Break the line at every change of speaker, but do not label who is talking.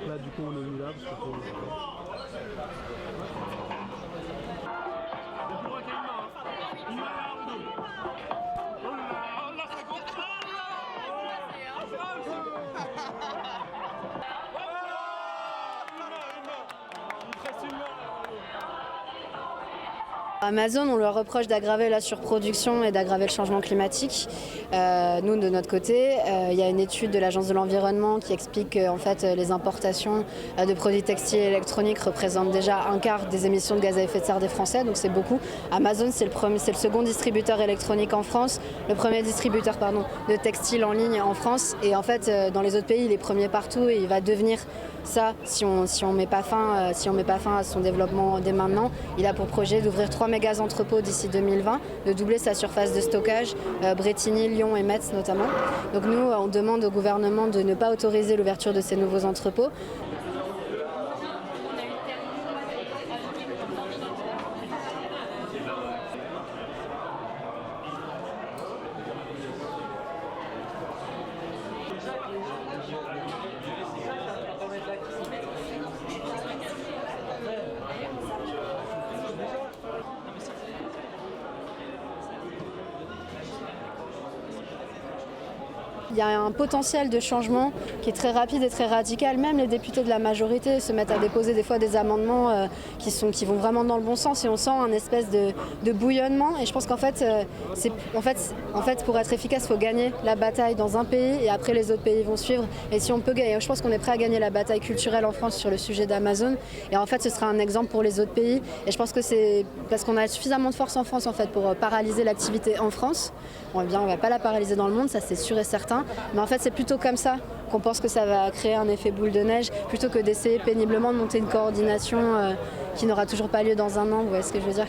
Là, du coup, on est mis là parce que faut...
Amazon, on leur reproche d'aggraver la surproduction et d'aggraver le changement climatique. Nous, de notre côté, il y a une étude de l'Agence de l'environnement qui explique que en fait, les importations de produits textiles et électroniques représentent déjà un quart des émissions de gaz à effet de serre des Français, donc c'est beaucoup. Amazon, c'est le second distributeur électronique en France, le premier distributeur de textiles en ligne en France. Et en fait, dans les autres pays, il est premier partout et il va devenir ça si on met pas fin à son développement dès maintenant. Il a pour projet d'ouvrir 3 méga entrepôts d'ici 2020, de doubler sa surface de stockage, Brétigny, Lyon et Metz notamment. Donc nous, on demande au gouvernement de ne pas autoriser l'ouverture de ces nouveaux entrepôts. Il y a un potentiel de changement qui est très rapide et très radical. Même les députés de la majorité se mettent à déposer des fois des amendements qui vont vraiment dans le bon sens et on sent un espèce de bouillonnement. Et je pense qu'en fait, pour être efficace, il faut gagner la bataille dans un pays et après les autres pays vont suivre. Et si on peut gagner, je pense qu'on est prêt à gagner la bataille culturelle en France sur le sujet d'Amazon. Et en fait, ce sera un exemple pour les autres pays. Et je pense que c'est parce qu'on a suffisamment de force en France en fait, pour paralyser l'activité en France. Bon, eh bien, on ne va pas la paralyser dans le monde, ça c'est sûr et certain. Mais en fait, c'est plutôt comme ça qu'on pense que ça va créer un effet boule de neige, plutôt que d'essayer péniblement de monter une coordination qui n'aura toujours pas lieu dans un an. Vous voyez ce que je veux dire ?